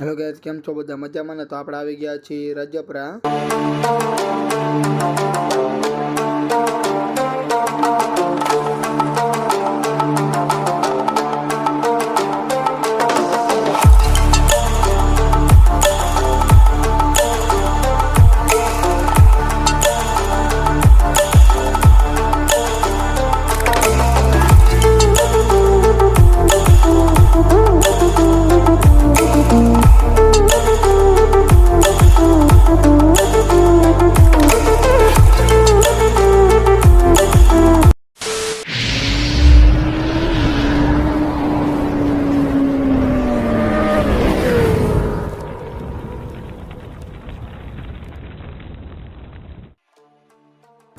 Hello guys, કેમ છો બધા મજામાં ને? તો આપણે આવી ગયા છીએ રજપરા.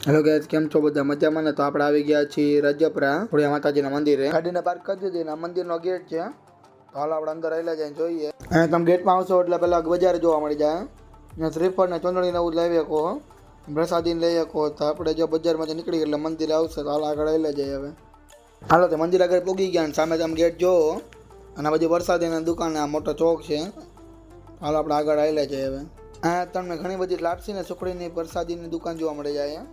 હેલો ગાઈસ, કેમ છો બધા મજામાં ને? તો આપણે આવી ગયા છીએ રજપરા ખોડિયાર માતાજીના મંદિરે. ગાડીને પાર્ક કરી દીધી ને મંદિરનો ગેટ છે. તો હાલ આપણે અંદર આવેલા જઈને જોઈએ. અહીંયા તમે ગેટમાં આવશો એટલે પેલા બજાર જોવા મળી જાય. અહીંયા શ્રીફળ ને ચોંદડીને એવું લાવી શકો, પ્રસાદી લઈ શકો. તો આપણે જો બજારમાંથી નીકળી એટલે મંદિરે આવશે. તો હાલ આગળ આવેલા જાય. હવે હાલો તો મંદિર આગળ પૂગી ગયા ને સામે તમે ગેટ જોવો અને પછી વરસાદીની દુકાન, આ મોટો ચોક છે. હાલ આપણે આગળ આવેલા જાય. હવે અહીંયા તમને ઘણી બધી લાપસી ને સુખડીની પ્રસાદીની દુકાન જોવા મળી જાય.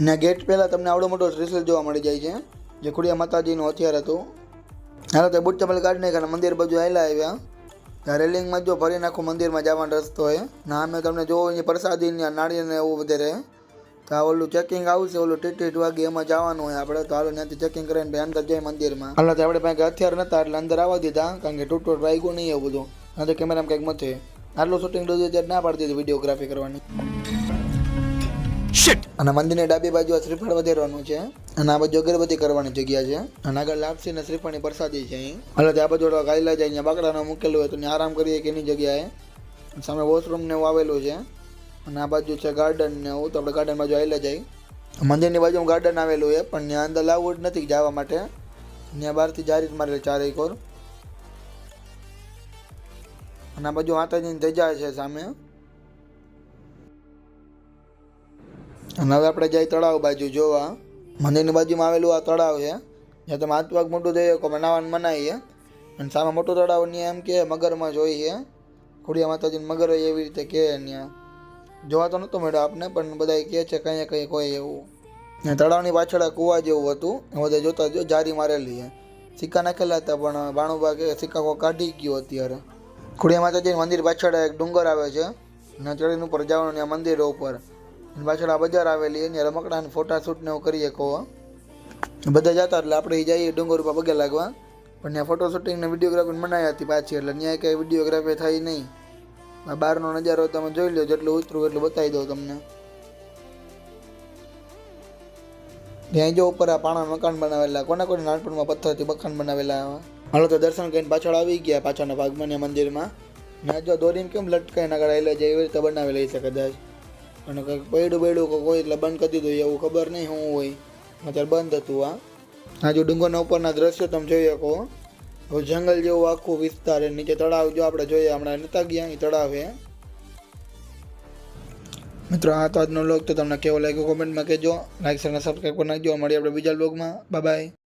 અને ગેટ પહેલાં તમને આવડો મોટો ત્રિશુલ જોવા મળી જાય છે, જે ખોડિયાર માતાજીનું હથિયાર હતું. હાલો તો બુટ ચપલ કાઢી નાખ્યા અને મંદિર બાજુ આવેલા આવ્યા. ત્યાં રેલિંગમાં જો ભરી નાખું મંદિરમાં જવાનો રસ્તો હોય. ના અમે તમને જોવો અહીંયા પ્રસાદી નાળિયેર એવું વધારે. તો આ ઓલું ચેકિંગ આવશે, ઓલું ટીટ વાગે એમાં જવાનું હોય આપણે. તો હાલો ત્યાંથી ચેકિંગ કરીને અંદર જાય મંદિરમાં. હાલો તો આપણે પાસે હથિયાર નતા એટલે અંદર આવવા દીધા, કારણ કે તૂટ વાગ્યું નહીં એવું બધું. આ તો કેમેરામાં કંઈક મથે આટલું શૂટિંગ લીધું ત્યારે ના પાડતી હતી વિડીયોગ્રાફી કરવાની. અને મંદિરની ડાબી બાજુ શ્રીફળ વધેરવાનું છે અને આ બાજુ અગરબત્તી કરવાની જગ્યા છે અને આગળ લાપસી ને શ્રીફળની પ્રસાદી છે અહીં. એટલે આ બાજુ ગાયલા જાય અહીંયા બાકડાનો મૂકેલું હોય તો ત્યાં આરામ કરીએ કે એની જગ્યાએ. સામે વોશરૂમ ને એવું આવેલું છે અને આ બાજુ છે ગાર્ડન ને એવું. તો આપણે ગાર્ડન બાજુ આવેલા જાય. મંદિરની બાજુ ગાર્ડન આવેલું છે પણ ત્યાં અંદર લાવવું જ નથી જવા માટે. ત્યાં બહારથી જારી જ મારેલી 4 એકર. અને આ બાજુ માતાજીની ધજા છે સામે. અને હવે આપણે જાય તળાવ બાજુ જોવા. મંદિરની બાજુમાં આવેલું આ તળાવ છે, જ્યાં તમે હાથ પગ મોટું થઈ શકો નાવાનું મનાઈએ. અને સામે મોટું તળાવ ત્યાં એમ કે મગરમાં જોઈએ, ખોડિયાર માતાજીને મગર હોય એવી રીતે કહે. ત્યાં જોવા તો નહોતો મળ્યો આપને, પણ બધા કહે છે કંઈ કંઈક હોય એવું. ત્યાં તળાવની પાછળ કૂવા જેવું હતું, બધા જોતા જો જારી મારેલી છે. સિક્કા નાખેલા હતા પણ બાણુબા કે સિક્કા કોઈ કાઢી ગયો અત્યારે. ખોડિયાર માતાજીનું મંદિર પાછળ એક ડુંગર આવે છે અને ચડીને ઉપર જવાનું ત્યાં મંદિર ઉપર. પાછળ આ બજાર આવેલી એની રમકડાને ફોટા શૂટ ને એવું કરીએ કહો. બધા જતા એટલે આપણે જઈએ ડુંગર ઉપર પગે લાગવા. પણ ત્યાં ફોટો શૂટિંગ ને વિડીયોગ્રાફી બનાવી હતી પાછી, એટલે ત્યાં કંઈ વિડીયોગ્રાફી થઈ નહીં. આ બહારનો નજારો તમે જોઈ લો, જેટલું ઉતરું એટલું બતાવી દઉં તમને. ત્યાં જો ઉપર આ પાણા મકાન બનાવેલા, કોના કોને નાનપણમાં પથ્થરથી મકાન બનાવેલા. હાલો તો દર્શન કરીને પાછળ આવી ગયા પાછળના ભાગમાં ને મંદિરમાં. ત્યાં જો દોરીને કેમ લટકાઈને આગળ આવેલા જાય એવી રીતે બનાવેલી છે કદાચ. અને કંઈક પડ્યું કોઈ એટલે બંધ કરી દીધું એવું ખબર નહીં શું હોય. અત્યારે બંધ હતું. આ જો ડુંગરના ઉપરના દ્રશ્યો તમે જોઈ શકો. જંગલ જેવું આખું વિસ્તાર. નીચે તળાવ જો આપણે જોઈએ, હમણાં નતા ગયા એ તળાવ છે. મિત્રો આ તો આજનો વ્લોગ તો તમને કેવો લાગ્યો કોમેન્ટમાં કહેજો. લાઈક શેર અને સબસ્ક્રાઈબ કરી નાખજો. મળીએ આપણે બીજા વ્લોગમાં. Bye bye.